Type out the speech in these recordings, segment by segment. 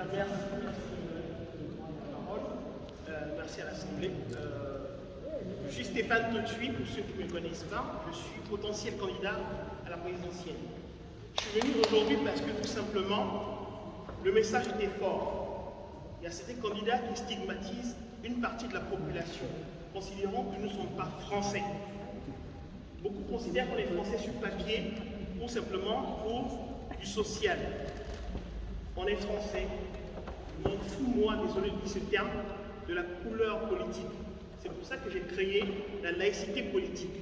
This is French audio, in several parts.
Déjà, merci à l'Assemblée. Je suis Stéphane Totui, pour ceux qui ne me connaissent pas. Je suis potentiel candidat à la présidentielle. Je suis venu aujourd'hui parce que tout simplement, le message était fort. Il y a certains candidats qui stigmatisent une partie de la population, considérant que nous ne sommes pas français. Beaucoup considèrent qu'on est français sur papier, ou simplement pour du social. On est français, on fout, moi, désolé de dire ce terme, de la couleur politique. C'est pour ça que j'ai créé la laïcité politique,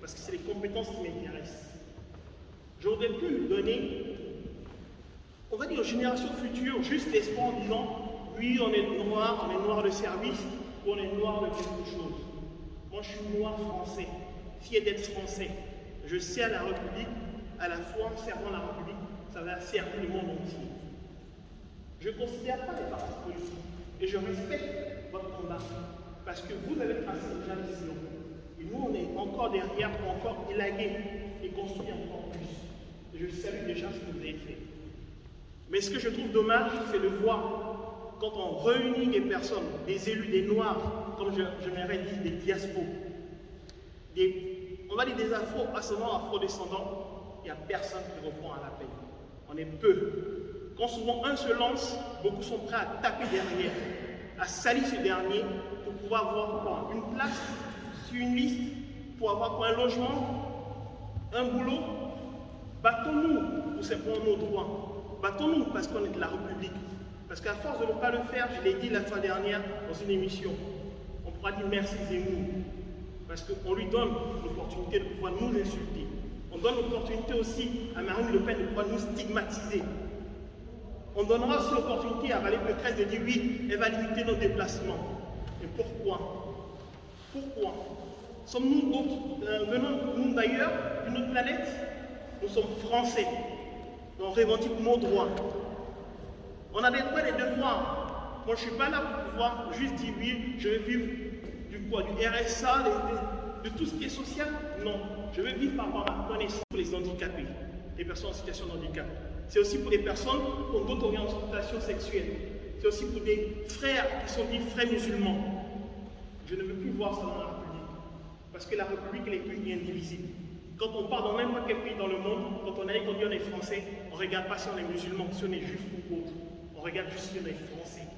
parce que c'est les compétences qui m'intéressent. J'aurais pu donner, on va dire aux générations futures, juste l'espoir en disant oui, on est noir de service, ou on est noir de quelque chose. Moi, je suis noir français, fier d'être français. Je sers la République, à la fois en servant la République, ça va servir le monde entier. Je ne considère pas les partis politiques et je respecte votre combat parce que vous avez tracé déjà les sillons. Et nous, on est encore derrière pour encore élaguer et construire encore plus. Et je salue déjà ce que vous avez fait. Mais ce que je trouve dommage, c'est de voir quand on réunit des personnes, des élus, des noirs, comme je m'aurais dit, des diaspos, on va dire des afro-descendants, il n'y a personne qui reprend à l'appel. On est peu. Quand souvent un se lance, beaucoup sont prêts à taper derrière, à salir ce dernier pour pouvoir avoir quoi? Une place sur une liste, pour avoir quoi? Un logement, un boulot. Battons-nous pour simplement nos droits. Battons-nous parce qu'on est de la République. Parce qu'à force de ne pas le faire, je l'ai dit la fois dernière dans une émission, on pourra dire merci Zemmour. Parce qu'on lui donne l'opportunité de pouvoir nous insulter. On donne l'opportunité aussi à Marine Le Pen de pouvoir nous stigmatiser. On donnera aussi l'opportunité à Valérie Pécresse de dire oui, elle va limiter nos déplacements. Mais pourquoi? Pourquoi? Sommes-nous d'autres, venons-nous d'ailleurs d'une autre planète? Nous sommes français. On revendique nos droits. On a des droits et des devoirs. Moi, je ne suis pas là pour pouvoir juste dire oui, je vais vivre du RSA, de tout ce qui est social. Non, je veux vivre par ma connaissance pour les handicapés, les personnes en situation de handicap. C'est aussi pour les personnes qui ont d'autres orientations sexuelles. C'est aussi pour des frères qui sont dits frères musulmans. Je ne veux plus voir ça dans la République. Parce que la République, elle est plus indivisible. Quand on part dans n'importe quel pays dans le monde, quand on dit on est français, on ne regarde pas si on est musulman, si on est juif ou autre. On regarde juste si on est français.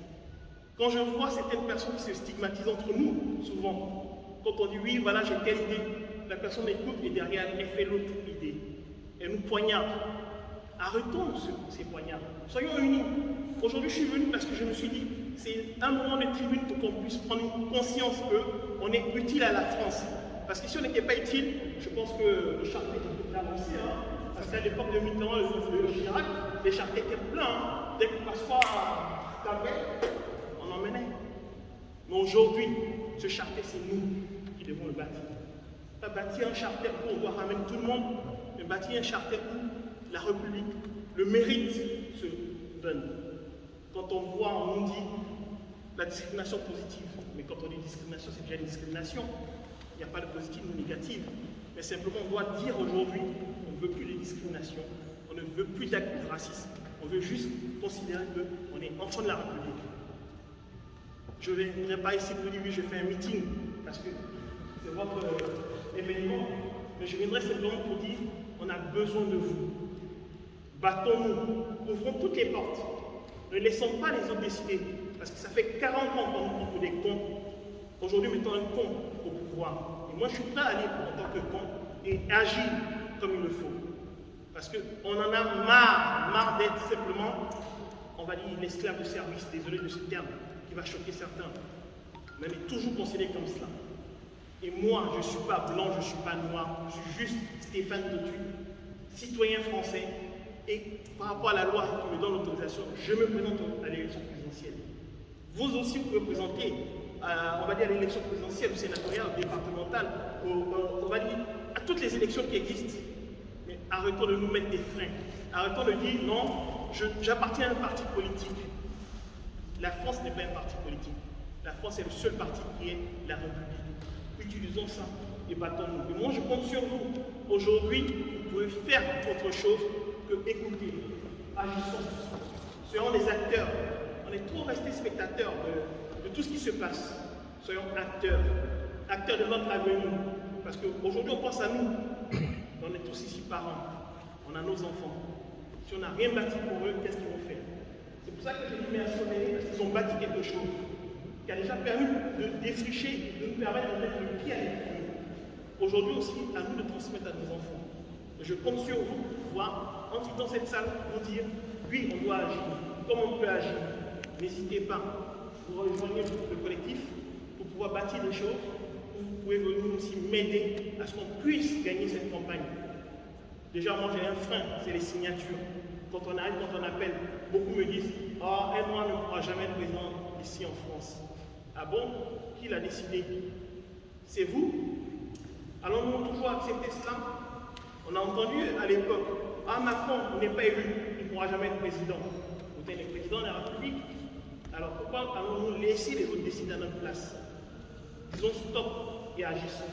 Quand je vois certaines personnes qui se stigmatisent entre nous, souvent, quand on dit oui, voilà, j'ai telle idée, la personne écoute et derrière, elle fait l'autre idée. Elle nous poignarde. Arrêtons ces poignards. Soyons unis. Aujourd'hui, je suis venu parce que je me suis dit, c'est un moment de tribune pour qu'on puisse prendre une conscience qu'on est utile à la France. Parce que si on n'était pas utile, je pense que le charter était déjà lancé. Parce qu'à l'époque de Mitterrand et de Chirac, les charters étaient pleins. Dès que Pasqua tapait, on emmenait. Mais aujourd'hui, ce charter, c'est nous qui devons le bâtir. Pas bâtir un charter où on doit ramener tout le monde, mais bâtir un charter où la République, le mérite se donne. Quand on voit, on nous dit la discrimination positive. Mais quand on dit discrimination, c'est déjà une discrimination. Il n'y a pas de positive ou négative. Mais simplement, on doit dire aujourd'hui, on ne veut plus de discrimination, on ne veut plus d'actes de racisme. On veut juste considérer qu'on est enfant de la République. Je ne viendrai pas ici pour dire oui, je fais un meeting, parce que c'est votre événement. Mais je viendrai simplement pour dire on a besoin de vous. Battons-nous, ouvrons toutes les portes. Ne laissons pas les autres décider. Parce que ça fait 40 ans qu'on nous prend pour des cons. Aujourd'hui, mettons un con au pouvoir. Et moi, je suis prêt à aller en tant que con et agir comme il le faut. Parce qu'on en a marre d'être simplement, on va dire, l'esclave de service, désolé de ce terme, qui va choquer certains. Mais on est toujours considéré comme cela. Et moi, je ne suis pas blanc, je ne suis pas noir, je suis juste Stéphane Totui, citoyen français. Et par rapport à la loi qui me donne l'autorisation, je me présente à l'élection présidentielle. Vous aussi, vous pouvez présenter, on va dire, à l'élection présidentielle, ou sénatoriale, ou départementale, on va dire, à toutes les élections qui existent. Mais arrêtons de nous mettre des freins. Arrêtons de dire, non, j'appartiens à un parti politique. La France n'est pas un parti politique. La France est le seul parti qui est la République. Utilisons ça et battons-nous. Et moi, je compte sur vous. Aujourd'hui, vous pouvez faire autre chose que écouter. Agissons. Serons des acteurs On est trop resté spectateurs de tout ce qui se passe. Soyons acteurs, acteurs de notre avenir. Parce qu'aujourd'hui, on pense à nous. On est tous ici parents. On a nos enfants. Si on n'a rien bâti pour eux, qu'est-ce qu'ils vont faire? C'est pour ça que j'ai dit merci aux mairies, parce qu'ils ont bâti quelque chose qui a déjà permis de défricher, de nous permettre de mettre le pied à l'étrier. Aujourd'hui aussi, à nous de transmettre à nos enfants. Et je compte sur vous pour pouvoir, ensuite dans cette salle, vous dire, oui, on doit agir. Comment on peut agir? N'hésitez pas. Vous rejoignez le collectif pour pouvoir bâtir des choses. Vous pouvez venir aussi m'aider à ce qu'on puisse gagner cette campagne. Déjà, moi j'ai un frein, c'est les signatures. Quand on arrive, quand on appelle, beaucoup me disent « Ah, et moi ne pourra jamais être président ici en France. » Ah bon? Qui l'a décidé? C'est vous? Allons-nous toujours accepter cela? On a entendu à l'époque « Ah, Macron n'est pas élu, il ne pourra jamais être président. » Pourtant, il est président de la République. Alors pourquoi allons-nous laisser les autres décider à notre place? Disons stop et agissons.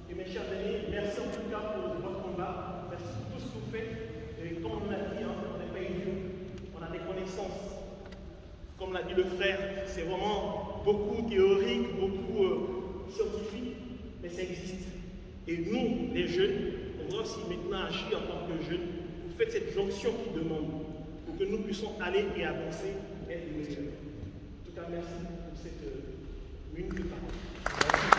Et mes chers amis, merci en tout cas pour votre combat. Merci pour tout ce que vous faites. Et comme on l'a dit, on n'est pas idiots. On a des connaissances. Comme l'a dit le frère, c'est vraiment beaucoup théorique, beaucoup scientifique, mais ça existe. Et nous, les jeunes, on va aussi maintenant agir en tant que jeunes. Vous faites cette jonction qui demande pour que nous puissions aller et avancer et être meilleurs. En tout cas, merci pour cette minute de parole.